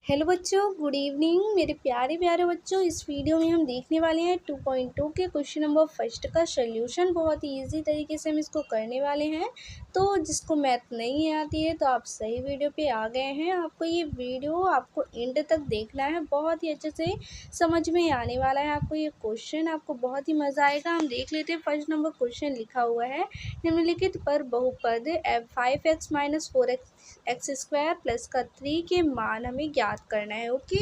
Hello बच्चों, good evening मेरे प्यारे प्यारे बच्चों। इस वीडियो में हम देखने वाले हैं 2.2 के क्वेश्चन नंबर फर्स्ट का सॉल्यूशन। बहुत ही इजी तरीके से हम इसको करने वाले हैं। तो जिसको मैथ नहीं आती है तो आप सही वीडियो पे आ गए हैं। आपको ये वीडियो आपको एंड तक देखना है, बहुत ही अच्छे से समझ में आने वाला है आपको ये क्वेश्चन। आपको बहुत ही मज़ा आएगा। हम देख लेते हैं फर्स्ट नंबर क्वेश्चन लिखा हुआ है, निम्नलिखित पर बहुपद 5x माइनस 4x प्लस का 3 के मान हमें ज्ञात करना है। ओके,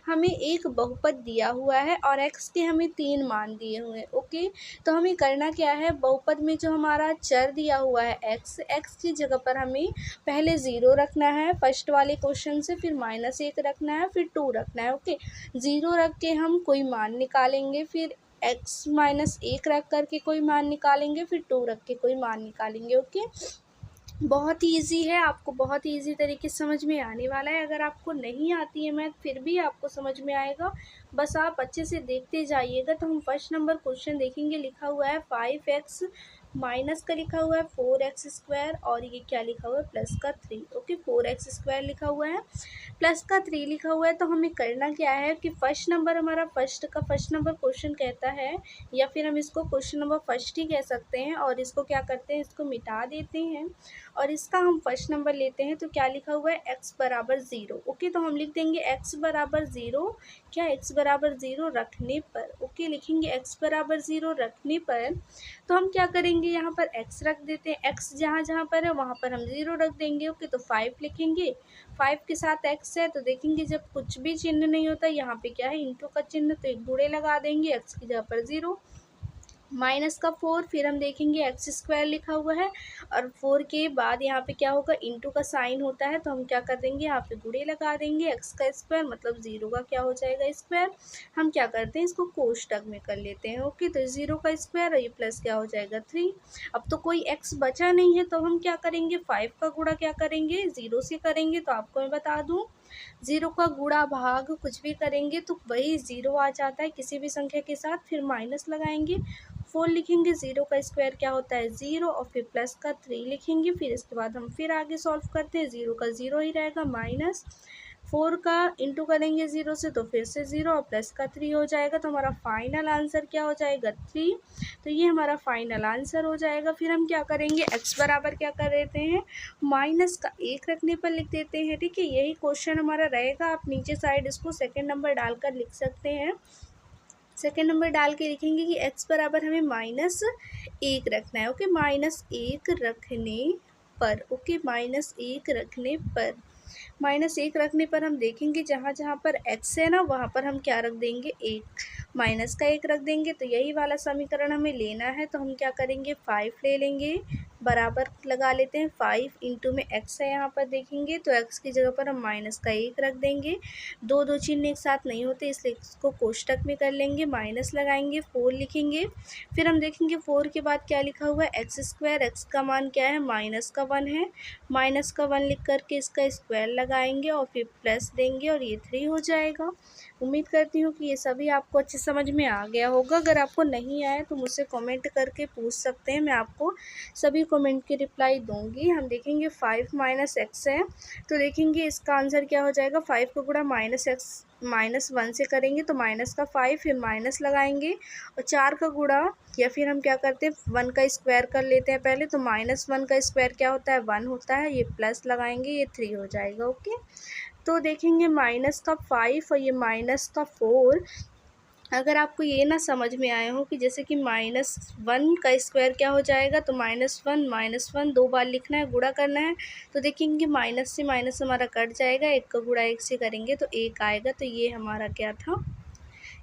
हमें एक बहुपद दिया हुआ है और x के हमें 3 मान दिए हुए हैं। ओके, तो हमें करना क्या है, बहुपद में जो हमारा चर दिया हुआ है x की जगह पर हमें पहले 0 रखना है फर्स्ट वाले क्वेश्चन से, फिर -1 रखना है, फिर 2 रखना है। ओके, 0 रख के हम कोई मान निकालेंगे, फिर x-1 रख करके कोई मान निकालेंगे, फिर 2 रख के कोई मान निकालेंगे। ओके, बहुत ही ईजी है, आपको बहुत ही ईजी तरीके से समझ में आने वाला है। अगर आपको नहीं आती है मैथ फिर भी आपको समझ में आएगा, बस आप अच्छे से देखते जाइएगा। तो हम फर्स्ट नंबर क्वेश्चन देखेंगे। लिखा हुआ है 5x माइनस का लिखा हुआ है 4x² और ये क्या लिखा हुआ है प्लस का 3। ओके, 4x² लिखा हुआ है, प्लस का 3 लिखा हुआ है। तो हमें करना क्या है कि फर्स्ट नंबर हमारा फर्स्ट नंबर क्वेश्चन कहता है, या फिर हम इसको क्वेश्चन नंबर फर्स्ट ही कह सकते हैं। और इसको क्या करते हैं, इसको मिटा देते हैं और इसका हम फर्स्ट नंबर लेते हैं। तो क्या लिखा हुआ है x बराबर 0। ओके, तो हम लिख देंगे x बराबर 0। क्या x बराबर 0 रखने पर, ओके लिखेंगे x बराबर 0 रखने पर। तो हम क्या करेंगे, यहाँ पर x रख देते हैं। x जहाँ जहाँ पर है वहाँ पर हम 0 रख देंगे। ओके, तो 5 लिखेंगे, 5 के साथ x है। तो देखेंगे जब कुछ भी चिन्ह नहीं होता, यहाँ पे क्या है इंटू का चिन्ह, तो एक गुणे लगा देंगे x की जगह पर 0। माइनस का 4, फिर हम देखेंगे x² लिखा हुआ है और 4 के बाद यहाँ पे क्या होगा, इंटू का साइन होता है। तो हम क्या कर देंगे, यहाँ पे गुणे लगा देंगे, x का स्क्वायर मतलब 0 का क्या हो जाएगा स्क्वायर। हम क्या करते हैं, इसको कोष्टक में कर लेते हैं। ओके, तो 0 का स्क्वायर और ये प्लस क्या हो जाएगा 3। अब तो कोई x बचा नहीं है, तो हम क्या करेंगे, 5 का गुणा क्या करेंगे 0 से करेंगे। तो आपको मैं बता दूँ, 0 का गुणा भाग कुछ भी करेंगे तो वही 0 आ जाता है किसी भी संख्या के साथ। फिर माइनस लगाएंगे, 4 लिखेंगे, 0 का स्क्वायर क्या होता है 0 और फिर प्लस का 3 लिखेंगे। फिर इसके बाद हम फिर आगे सॉल्व करते हैं, 0 का 0 ही रहेगा, माइनस 4 का इंटू करेंगे 0 से तो फिर से 0 और प्लस का 3 हो जाएगा। तो हमारा फाइनल आंसर क्या हो जाएगा 3। तो ये हमारा फाइनल आंसर हो जाएगा। फिर हम क्या करेंगे, x बराबर क्या कर देते हैं, माइनस का 1 रखने पर लिख देते हैं। ठीक है, यही क्वेश्चन हमारा रहेगा। आप नीचे साइड इसको सेकेंड नंबर डालकर लिख सकते हैं। सेकेंड नंबर डाल के लिखेंगे कि x बराबर हमें -1 रखना है। ओके, -1 रखने पर, ओके -1 रखने पर, -1 रखने पर हम देखेंगे जहाँ जहाँ पर x है ना वहाँ पर हम क्या रख देंगे 1, माइनस का 1 रख देंगे। तो यही वाला समीकरण हमें लेना है। तो हम क्या करेंगे 5 ले लेंगे, बराबर लगा लेते हैं 5 इंटू में x है यहाँ पर देखेंगे, तो x की जगह पर हम माइनस का 1 रख देंगे। दो दो चिन्ह एक साथ नहीं होते इसलिए इसको कोष्टक में कर लेंगे, माइनस लगाएंगे, 4 लिखेंगे। फिर हम देखेंगे 4 के बाद क्या लिखा हुआ है x², x का मान क्या है -1 है, -1 लिख करके इसका स्क्वायर लगाएंगे और फिर प्लस देंगे और ये 3 हो जाएगा। उम्मीद करती हूँ कि ये सभी आपको अच्छे समझ में आ गया होगा। अगर आपको नहीं आया तो मुझसे कमेंट करके पूछ सकते हैं, मैं आपको सभी कमेंट की रिप्लाई दूंगी। हम देखेंगे 5 - x है, तो देखेंगे इसका आंसर क्या हो जाएगा, 5 का गुणा -1 से करेंगे तो माइनस का 5, फिर माइनस लगाएंगे और 4 का गुणा, या फिर हम क्या करते हैं 1 का स्क्वायर कर लेते हैं पहले। तो -1 का स्क्वायर क्या होता है 1 होता है, ये प्लस लगाएंगे, ये 3 हो जाएगा। ओके, तो देखेंगे माइनस का 5 और ये माइनस का 4। अगर आपको ये ना समझ में आया हो कि जैसे कि -1 का स्क्वायर क्या हो जाएगा, तो -1 दो बार लिखना है, गुणा करना है। तो देखेंगे माइनस से माइनस हमारा कट जाएगा, 1 का गुणा 1 से करेंगे तो 1 आएगा। तो ये हमारा क्या था,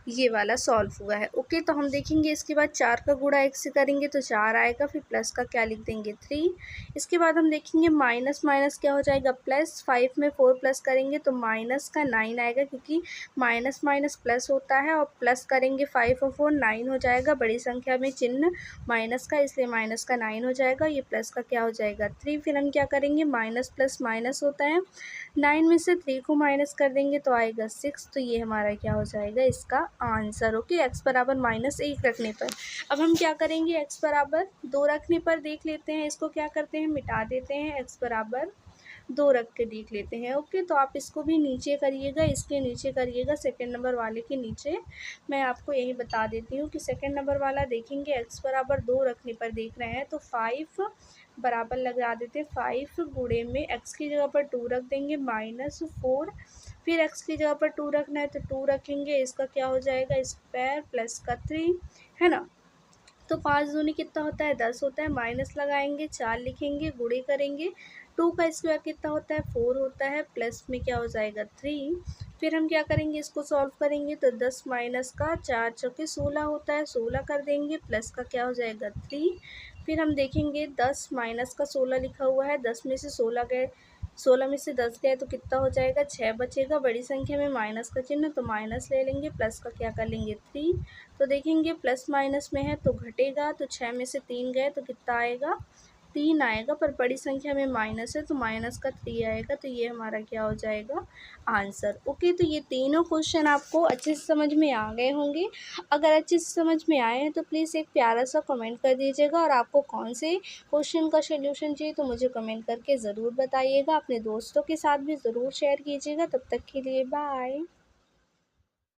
ये वाला सॉल्व हुआ है। ओके, तो हम देखेंगे इसके बाद 4 का गुणा 1 से करेंगे तो 4 आएगा, फिर प्लस का क्या लिख देंगे 3। इसके बाद हम देखेंगे माइनस माइनस क्या हो जाएगा प्लस, 5 में 4 प्लस करेंगे तो माइनस का 9 आएगा, क्योंकि माइनस माइनस प्लस होता है और प्लस करेंगे 5 और 4 9 हो जाएगा। बड़ी संख्या में चिन्ह माइनस का, इसलिए माइनस का 9 हो जाएगा। ये प्लस का क्या हो जाएगा 3। फिर हम क्या करेंगे, माइनस प्लस माइनस होता है, 9 में से 3 को माइनस कर देंगे तो आएगा 6। तो ये हमारा क्या हो जाएगा इसका आंसर। ओके, x बराबर -1 रखने पर। अब हम क्या करेंगे, x बराबर 2 रखने पर देख लेते हैं, इसको क्या करते हैं मिटा देते हैं। x बराबर 2 रख के देख लेते हैं। ओके, तो आप इसको भी नीचे करिएगा, इसके नीचे करिएगा, सेकंड नंबर वाले के नीचे। मैं आपको यही बता देती हूँ कि सेकंड नंबर वाला देखेंगे x बराबर 2 रखने पर देख रहे हैं तो 5 बराबर लगा देते हैं 5 गुणे में x की जगह पर 2 रख देंगे -4, फिर x की जगह पर 2 रखना है तो 2 रखेंगे, इसका क्या हो जाएगा स्क्वायर प्लस का 3, है ना। तो 5 दूनी कितना होता है 10 होता है, माइनस लगाएंगे 4 लिखेंगे, गुणे करेंगे 2 का स्क्वायर कितना होता है 4 होता है, प्लस में क्या हो जाएगा 3। फिर हम क्या करेंगे इसको सॉल्व करेंगे तो 10 माइनस का 4 चौके 16 होता है, 16 कर देंगे, प्लस का क्या हो जाएगा 3। फिर हम देखेंगे 10 माइनस का 16 लिखा हुआ है, 10 में से 16 गए, 16 में से 10 गए तो कितना हो जाएगा 6 बचेगा, बड़ी संख्या में माइनस का चिन्ह तो माइनस ले लेंगे, प्लस का क्या कर लेंगे 3। तो देखेंगे प्लस माइनस में है तो घटेगा, तो 6 में से 3 गए तो कितना आएगा 3 आएगा, पर बड़ी संख्या में माइनस है तो माइनस का 3 आएगा, तो ये हमारा क्या हो जाएगा आंसर। ओके, तो ये तीनों क्वेश्चन आपको अच्छे से समझ में आ गए होंगे। अगर अच्छे से समझ में आए हैं तो प्लीज़ एक प्यारा सा कमेंट कर दीजिएगा, और आपको कौन से क्वेश्चन का सोल्यूशन चाहिए तो मुझे कमेंट करके ज़रूर बताइएगा। अपने दोस्तों के साथ भी ज़रूर शेयर कीजिएगा। तब तक के लिए बाय।